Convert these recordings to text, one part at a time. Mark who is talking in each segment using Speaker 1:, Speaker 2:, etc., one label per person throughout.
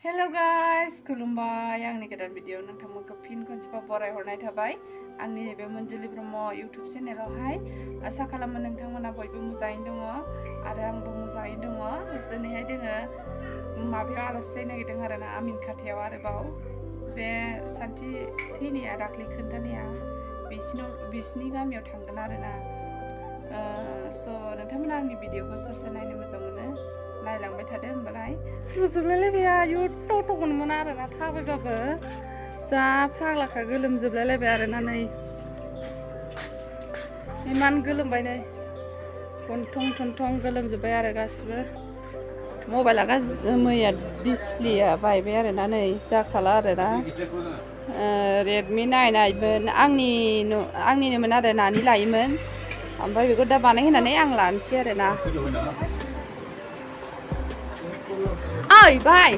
Speaker 1: Hello guys, खुलुमबाय आंनि गोदान भिडिअ नोंथांमोनखौ फिन खनसेबाव बरायहरनाय थाबाय आंनि बे मोनजुलि ब्रह्म इउट्युब चेनेलावहाय आसा खालामो नोंथांमोना बयबो मोजाङैनो दङ आरो आंबो मोजाङैनो दङ दिनैहाय दोङो माबायाव आलासि जानो नागिरदों आरोना आमिन खाथियाव आरोबाव बे सान्थि थैनाया दाख्लै खोन्थानाया बिसिनि गामियाव थांगोन आरोना स' नोंथांमोना आंनि भिडिअखौ सोर सोर नायनो मोजां मोनो नायलांबाय थादो होनबालाय रुजुबलायलायबाय आयु ट'ट'खौनो मोना आरोना थाबायबाबो जा फाग्लाखा गोलोमजोबलायलायबाय आरोना नै इमान गोलोमबाय नै गन्थं थन्थं गोलोमजोब्बाय आरो गासिबो मबाइला गाज्रि मैया डिसप्लेया बायबाय आरोना नै जाखाला आरोना रेडमि 9 आंनिनोमोन आरो नानि लायोमोन ओमफ्राय बेखौ दा बानायहोनानै आं लानोसै आरोना Oi, bhai.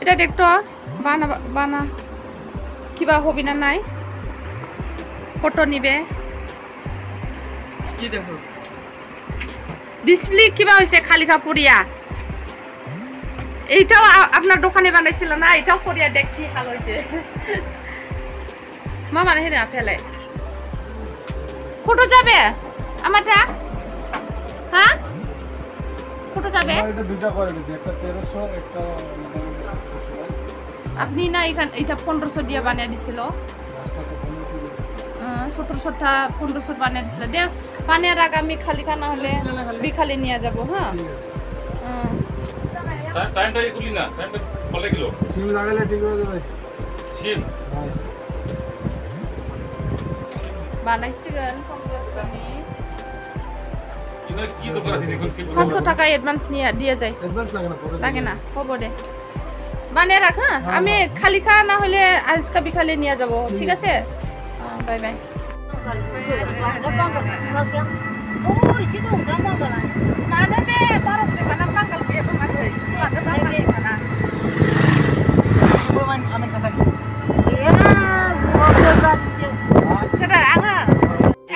Speaker 1: এটা দেখতো বানা কিবা হবি না নাই ফটো নিবে কি দেখো ডিসপ্লে কিবা হইছে খালি কাপুরিয়া এইটাও আপনার দোকানে বানাইছিল না এটাও করিয়া দেখি হাল হইছে মা বানাই না ফেলে ফটো যাবে আমারটা হ্যাঁ ফটো যাবে এটা দুইটা করে দিয়েছে একটা 1300 একটা আপনি না এটা 1500 দিয়ে বানিয়ে দিছিল 1700 টা 1500 বানিয়ে দিছিল দে বানিয়ে রাখ আমি খালি খানা হলে বিখালি নিয়ে যাব হ্যাঁ টাইমটা ইকুলি না টাইমটা বলে কিলো সিম লাগালে ঠিক হয়ে যাবে সিম বানাইছিলেন 1500 নি 500 টাকা অ্যাডভান্স নিয়ে দিয়ে যায় অ্যাডভান্স লাগে না হবে দে বানিয়ে রাখ হ্যাঁ আমি খালি খা না হলে আজকে বিকালে নিয়ে যাব ঠিক আছে বাই বাই সেটা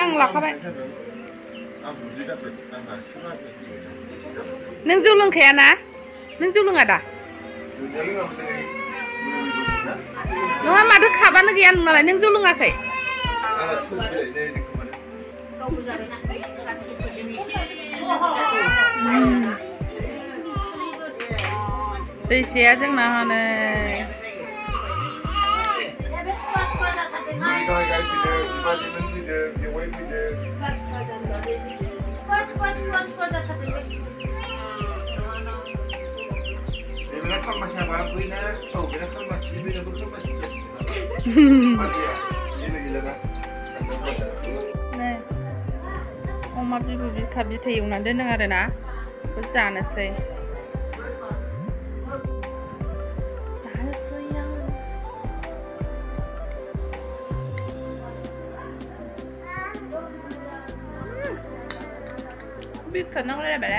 Speaker 1: आं लाखाबाय नों जौ लोंखाया ना नों जौ लोङा दा नङा माथो खाबानो गैया नोंनालाय नों जौ लोङाखै दैसाया जोंना हनै अमा बिबु बिखा बिथै एवनानै दोनदों आरोना बेखौ जानोसै बिखा नांलायलायबाय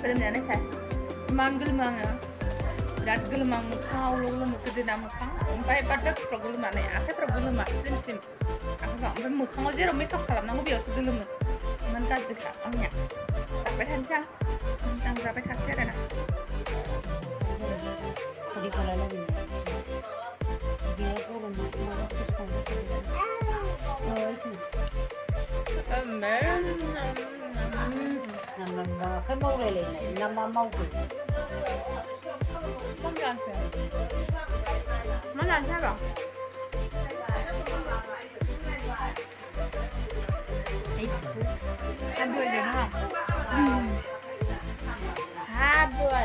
Speaker 1: गोलोमनायानो साय इमान गोलोमो आङो बिराद गोलोमो आं मोखाङावल' गोलोमो गोदोना मोखां ओमफ्राय बादाफ्राव गोलोमनानै आखाइफ्राव गोलोमा स्लिम आखाइफ्राव ओमफ्राय मोखाङाव जेराव मेकआप खालामनांगौ बेयावसो गोलोमो इमान गाज्रिखा आंनिया जाबाय थानोसै आं जाबाय थासै आरोना
Speaker 2: cái màu này là màu của
Speaker 1: nó làm sao rồi ăn đuôi được không đuôi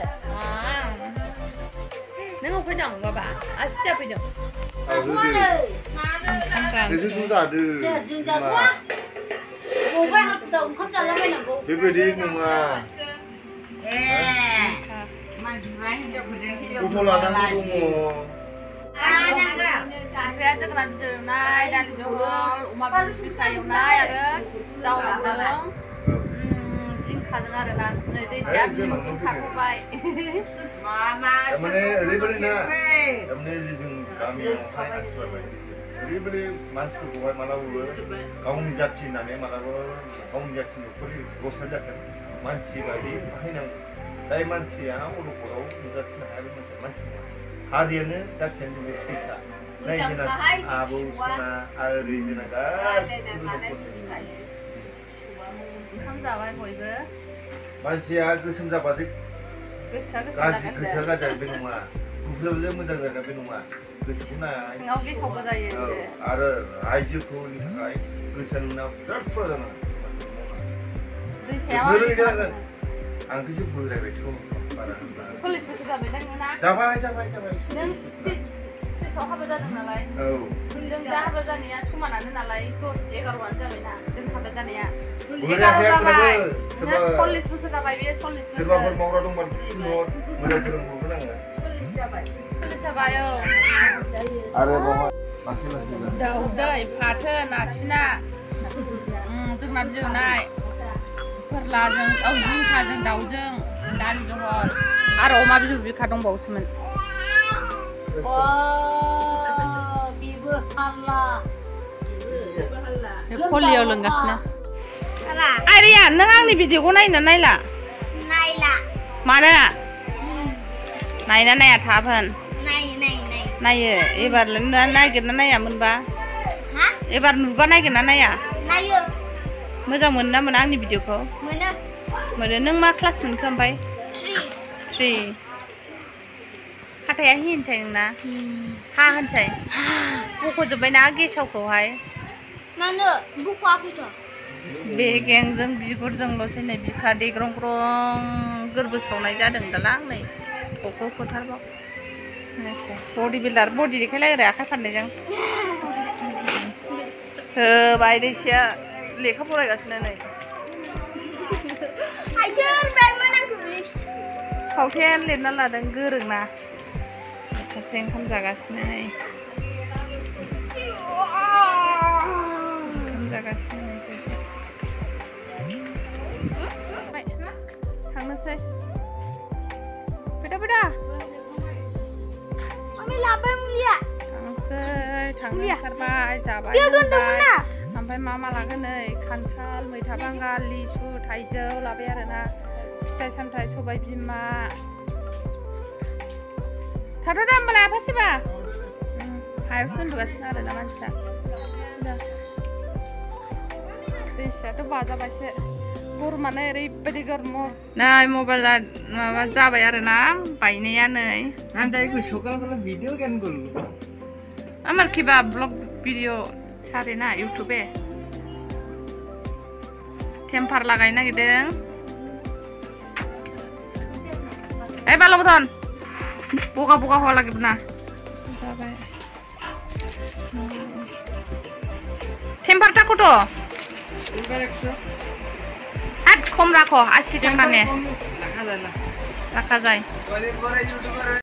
Speaker 1: nếu không phải đồng mà bà sẽ phải đồng
Speaker 3: thế chứ chúng ta đưa mà
Speaker 2: bố phải học tổng không cho nó mới là bố
Speaker 3: đưa về đi nhưng mà cô thua là đang đi đúng không
Speaker 1: Saya jangan naik dan jauh, umat berpisah yang naik ada, tahu lah, jingka dengar ada, nanti siap jingka kubai.
Speaker 3: Mama, emang ini ribet ni na, emang ini गामियावहाय आसिबाय ओरैबायदि मानसिफोरखौहाय मालाबाबो गावनि जाथि होननानै मालाबा गावनि जाथि न'खरनि गस्ला जागोन मानसि बायदि बाहायनांगौ जाय मानसिया अलखदाव नुजाथिनो हाया बे मानसि नङा हारियानो जाथियानो बे फैसा नाय जोंना आबौ सना ओरै जोंना गासिबो न'खरनि
Speaker 1: ओंखाम जाबाय बयबो
Speaker 3: मानसिया गोसोम जाबासो गोसोआ गाज्रि बे नङा गुफुराबो मोजां जागोन बे नङा गोसोना
Speaker 1: सिङाव गेसावबो जायो
Speaker 3: आरो आइजोफोरनि थाखाय गोसोआ नोंना बिराद फुरा जानांगौ गोरों जानांगोन आंखौसो बोरायबायथ' बारा होनबा
Speaker 1: 40 बोसोर जाबाय नोङो
Speaker 3: जाबाय
Speaker 1: नों सिक्सआव हाबा जादों नालाय जों दा हाबा जानाया समानानो नालाय 10-11 जाबायना जों हाबा जानाया 11 जाबाय 40 बोसोर जाबाय बे 40 बोसोर
Speaker 3: सोरबाफोर मावग्रा दंबा थिनहर मोजां फोरोंहरगोन आङो
Speaker 1: 40 जाबाय
Speaker 3: आरो बावहाय लासै लासै
Speaker 1: दाउदै फाथो नासिना जोगोनार बिजौनाय फोरलाजों जिंखाजों दाउजों दालि जहल आरो अमा बिबु बिखा दंबावोसोमोन
Speaker 2: बिबो हाल्ला
Speaker 1: पलिअ लोंगासिनो आरिया नों आंनि भिडिअखौ नायना नायला मानो नायना नाया थाब होन नायो एबार नायगिरना नायामोनबा एबार नुबा नायगिरना नाया मोजां मोनो ना मोना आंनि भिडिअखौ मोनो नों मा क्लास मोनखो ओमफ्राय 3 हाथाया हिनसाय नोंना हा होनसाय बख'जोब्बायना गेसावखौहाय
Speaker 4: मानो बख'आखैथ'
Speaker 1: बे गेंजों बिगुरजोंल'सै नै बिखा देग्रं-ग्रं गोरबो सावनाय जादों दालां नै ख'खौ फोथारबाव बडि बिल्डार बडि देखायलाय आरो आखाइ फारनैजों होबाय दैसिया लेखा फरायगासिनो नै फावथेन लिरना लादों गोरोंना सासे ओंखाम जागासिनो नै ओंखाम जागासिनो नै सासे थांनोसै फैदा थांनो ओंखारबाय जाबाय ओमफ्राय मा लागोन नै खान्थाल मैथा बांगाल लिसु थाइजौ लाबाय आरोना फिथाइ सामथाइ सबाय बिमा थाथ' दा होमबालाय आफासिबा हायावसो उन्दुगासिनो आरोना मानसिया दैसायाथ' बाजाबायसो गरमानो ओरैबायदि गरम नै मबाइला माबा जाबाय आरोना बायनाया नै আমার কিবা ব্লগ ভিডিও ছাড়ে না ইউটিউবে টেম্পার লাগাই নাগিরदों এই ভালো মতন বোকা বোকা হওয়া লাগবে না টেম্পারটা কত আর কম রাখো 80 টাকা নে রাখা যায়